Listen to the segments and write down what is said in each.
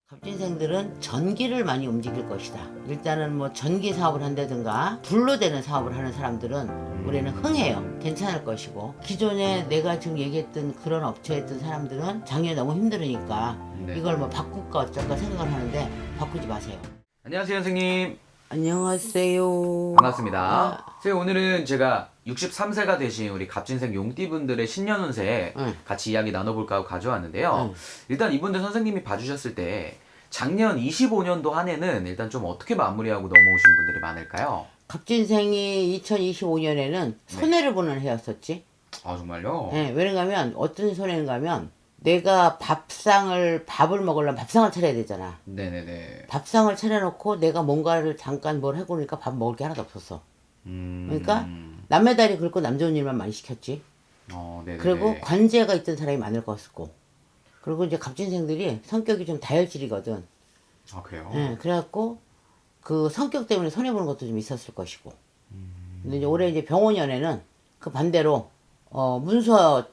갑진생들은 전기를 많이 움직일 것이다. 일단은 뭐 전기 사업을 한다든가 불로 되는 사업을 하는 사람들은 올해는 흥해요. 괜찮을 것이고, 기존에 내가 지금 얘기했던 그런 업체에 있던 사람들은 작년에 너무 힘들으니까 네. 이걸 뭐 바꿀까 어쩔까 생각을 하는데 바꾸지 마세요. 안녕하세요, 선생님. 안녕하세요. 반갑습니다. 선생님, 오늘은 제가 63세가 되신 우리 갑진생 용띠분들의 신년 운세 응. 같이 이야기 나눠볼까 하고 가져왔는데요. 응. 일단 이분들 선생님이 봐주셨을 때 작년 25년도 한 해는 일단 좀 어떻게 마무리하고 넘어오신 분들이 많을까요? 갑진생이 2025년에는 손해를 보는 해였었지. 아, 정말요? 예, 왜냐면 어떤 손해인가 하면 내가 밥을 먹으려면 밥상을 차려야 되잖아. 네네네. 밥상을 차려놓고 내가 뭔가를 잠깐 뭘 해보니까 밥 먹을 게 하나도 없었어. 그러니까 남의 다리 긁고 남 좋은 일만 많이 시켰지. 네네네. 그리고 관제가 있던 사람이 많을 것같고, 그리고 이제 갑진생들이 성격이 좀 다혈질이거든. 아, 그래요? 예, 그래갖고 그 성격 때문에 손해보는 것도 좀 있었을 것이고. 근데 이제 올해 이제 병원연에는 그 반대로 문서를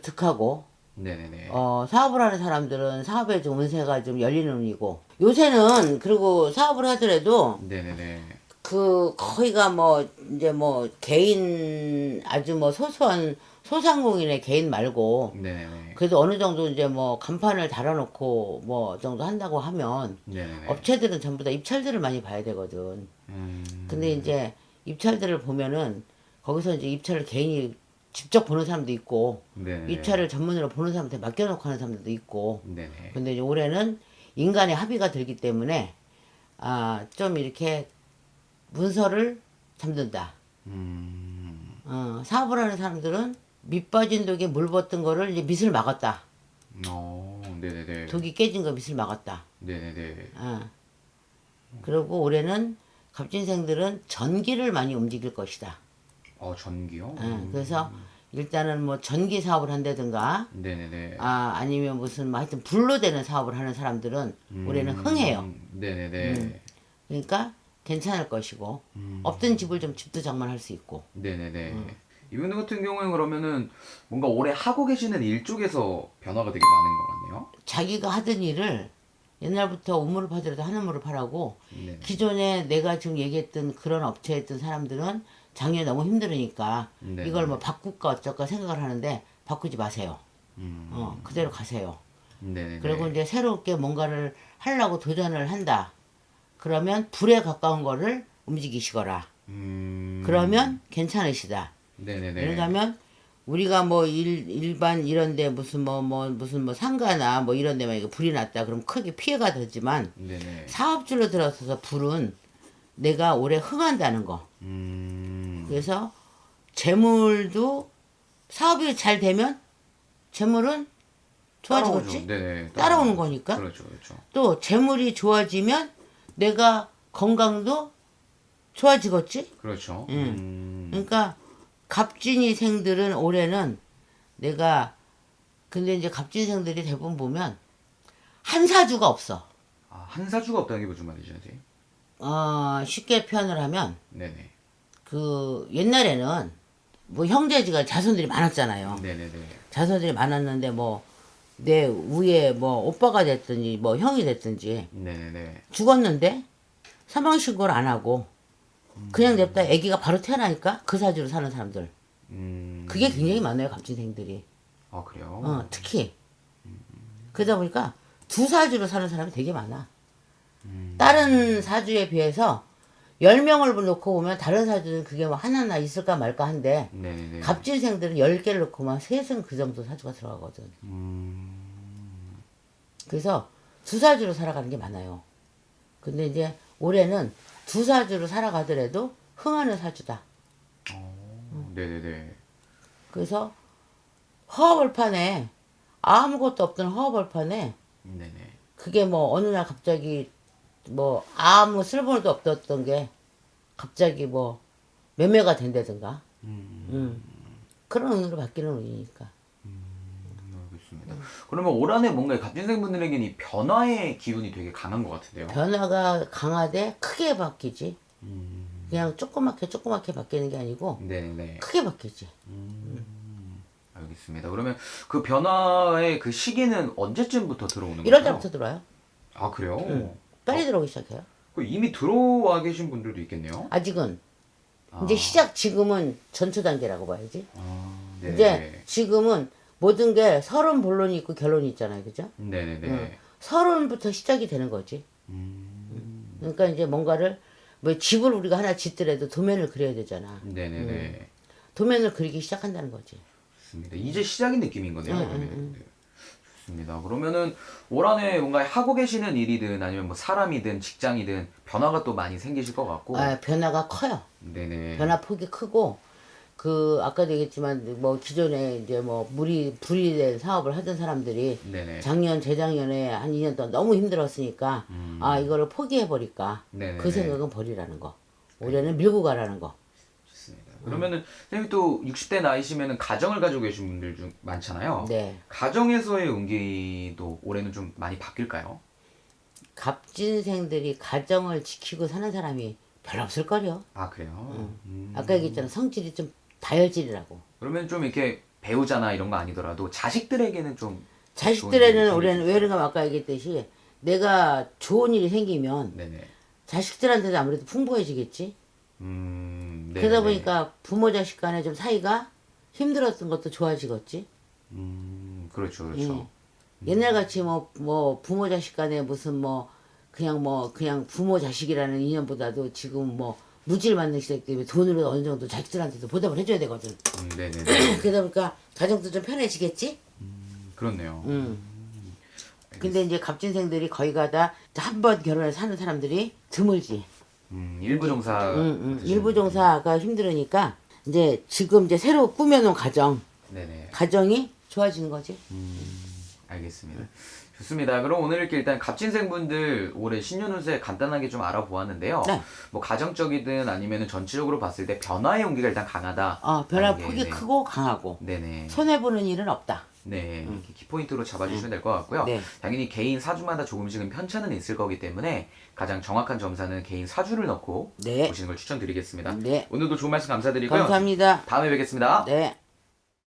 득하고, 네네네. 사업을 하는 사람들은 사업에 좀 운세가 좀 열리는 운이고, 요새는 그리고 사업을 하더라도 네네네. 그 거의가 뭐 이제 뭐 개인 아주 뭐 소소한 소상공인의 개인 말고, 네네네. 그래도 어느 정도 이제 뭐 간판을 달아놓고 뭐 정도 한다고 하면 네네네. 업체들은 전부 다 입찰들을 많이 봐야 되거든. 근데 이제 입찰들을 보면은 거기서 이제 입찰을 개인이 직접 보는 사람도 있고, 네네. 입찰을 전문으로 보는 사람한테 맡겨놓고 하는 사람들도 있고. 네네. 근데 이제 올해는 인간의 합의가 들기 때문에 좀 이렇게 문서를 잠든다. 사업을 하는 사람들은 밑 빠진 독에 물 붓던 거를 이제 밑을 막았다. 네네네. 독이 깨진 거 밑을 막았다. 네네네. 그리고 올해는 갑진생들은 전기를 많이 움직일 것이다. 전기요? 그래서 일단은 뭐 전기 사업을 한다든가, 네네네. 아니면 무슨 뭐 하여튼 불로 되는 사업을 하는 사람들은 올해는 흥해요. 네네네. 그러니까 괜찮을 것이고, 없던 집을 좀 집도 장만할 수 있고. 네네네. 이분 같은 경우에는 그러면은 뭔가 올해 하고 계시는 일 쪽에서 변화가 되게 많은 것 같네요. 자기가 하던 일을 옛날부터 우물을 파더라도 하늘물을 파라고, 네네. 기존에 내가 지금 얘기했던 그런 업체에 있던 사람들은 작년에 너무 힘들으니까 네네. 이걸 뭐 바꿀까 어쩔까 생각을 하는데 바꾸지 마세요. 그대로 가세요. 네네네. 그리고 이제 새롭게 뭔가를 하려고 도전을 한다. 그러면 불에 가까운 거를 움직이시거라. 그러면 괜찮으시다. 네네네. 왜냐하면 우리가 뭐 일반 이런데 무슨 뭐 상가나 뭐 이런 데만 이거 불이 났다 그럼 크게 피해가 되지만, 네네. 사업주로 들어서서 불은 내가 올해 흥한다는 거. 그래서 재물도 사업이 잘 되면 재물은 좋아지겠지? 네네. 따라오는 거니까. 그렇죠, 그렇죠. 또 재물이 좋아지면 내가 건강도 좋아지겠지? 그렇죠. 그러니까 갑진이생들은 올해는 내가, 근데 이제 갑진생들이 대부분 보면 한 사주가 없어. 한 사주가 없다는 게 무슨 말이죠, 선생님? 쉽게 표현을 하면 네네. 그 옛날에는 뭐 형제지가 자손들이 많았잖아요. 네네네. 자손들이 많았는데 뭐 내 위에 뭐 오빠가 됐든지 뭐 형이 됐든지 네네네. 죽었는데 사망신고를 안 하고 그냥 냅다 아기가 바로 태어나니까 그 사주로 사는 사람들, 그게 굉장히 많아요, 갑진생들이. 그래요? 특히 그러다 보니까 두 사주로 사는 사람이 되게 많아. 다른 사주에 비해서 10명을 놓고 보면 다른 사주는 그게 뭐 하나나 있을까 말까 한데, 네네네. 갑진생들은 10개를 놓고 만 셋은 그 정도 사주가 들어가거든. 그래서 두 사주로 살아가는 게 많아요. 근데 이제 올해는 두 사주로 살아가더라도 흥하는 사주다. 네네네. 그래서 허허벌판에, 아무것도 없던 허허벌판에 네네. 그게 뭐 어느 날 갑자기 뭐 아무 쓸모도 없었던 게 갑자기 뭐 매매가 된다든가, 그런 운으로 바뀌는 운이니까. 알겠습니다. 그러면 올 한해 뭔가 갑진생분들에게는 이 변화의 기운이 되게 강한 것 같은데요. 변화가 강하되 크게 바뀌지. 그냥 조그맣게 바뀌는 게 아니고 네네. 크게 바뀌지. 알겠습니다. 그러면 그 변화의 그 시기는 언제쯤부터 들어오는 1월 건가요? 달부터 들어와요. 아, 그래요? 빨리 들어오기 시작해요. 그 이미 들어와 계신 분들도 있겠네요. 아직은. 아. 이제 지금은 전초 단계라고 봐야지. 네. 이제 지금은 모든 게 서론, 본론이 있고 결론이 있잖아요. 그죠? 네네네. 서론부터 시작이 되는 거지. 그러니까 이제 뭔가를, 뭐 집을 우리가 하나 짓더라도 도면을 그려야 되잖아. 네네네. 도면을 그리기 시작한다는 거지. 좋습니다. 이제 시작인 느낌인 거네요. 그러면. 네. 좋습니다. 그러면은 올 한해 뭔가 하고 계시는 일이든 아니면 뭐 사람이든 직장이든 변화가 또 많이 생기실 것 같고. 아, 변화가 커요. 네네. 변화 폭이 크고, 아까도 얘기했지만, 뭐, 기존에 이제 뭐, 불이 된 사업을 하던 사람들이 네네. 재작년에 한 2년 동안 너무 힘들었으니까, 아, 이거를 포기해버릴까. 네네네. 그 생각은 버리라는 거. 올해는 밀고 가라는 거. 좋습니다. 그러면은 선생님 또 60대 나이시면은 가정을 가지고 계신 분들 좀 많잖아요. 네. 가정에서의 운기도 올해는 좀 많이 바뀔까요? 갑진생들이 가정을 지키고 사는 사람이 별로 없을걸요. 아, 그래요? 아까 얘기했잖아. 성질이 좀 다혈질이라고. 그러면 좀 이렇게 배우자나 이런 거 아니더라도 자식들에게는 좀 자식들에는 좋은 일이 올해는 왜 그런가 아까 얘기했듯이 내가 좋은 일이 생기면 네네. 자식들한테도 아무래도 풍부해지겠지. 네네네. 그러다 보니까 부모 자식 간에 좀 사이가 힘들었던 것도 좋아지겠지. 그렇죠, 그렇죠. 옛날 같이 뭐 부모 자식 간에 무슨 그냥 부모 자식이라는 인연보다도 지금 뭐 무지를 만든 시대 때문에 돈으로 어느 정도 자식들한테도 보답을 해줘야 되거든. 네네네. 그러다 보니까 가정도 좀 편해지겠지. 그렇네요. 근데 이제 갑진생들이 거의가 다 한 번 결혼해서 사는 사람들이 드물지. 일부 종사. 일부 종사가 힘들으니까 이제 지금 이제 새로 꾸며놓은 네네. 가정이 좋아지는 거지. 알겠습니다. 좋습니다. 그럼 오늘 이렇게 일단 갑진생분들 올해 신년 운세 간단하게 좀 알아보았는데요. 네. 뭐 가정적이든 아니면 전체적으로 봤을 때 변화의 용기가 일단 강하다. 변화 라는 게, 폭이 네. 크고 강하고 네네. 손해보는 일은 없다. 네, 이렇게 키포인트로 잡아주시면 될 것 같고요. 네. 당연히 개인 사주마다 조금씩은 편차는 있을 거기 때문에 가장 정확한 점사는 개인 사주를 넣고 네. 보시는 걸 추천드리겠습니다. 네. 오늘도 좋은 말씀 감사드리고요. 감사합니다. 다음에 뵙겠습니다. 네.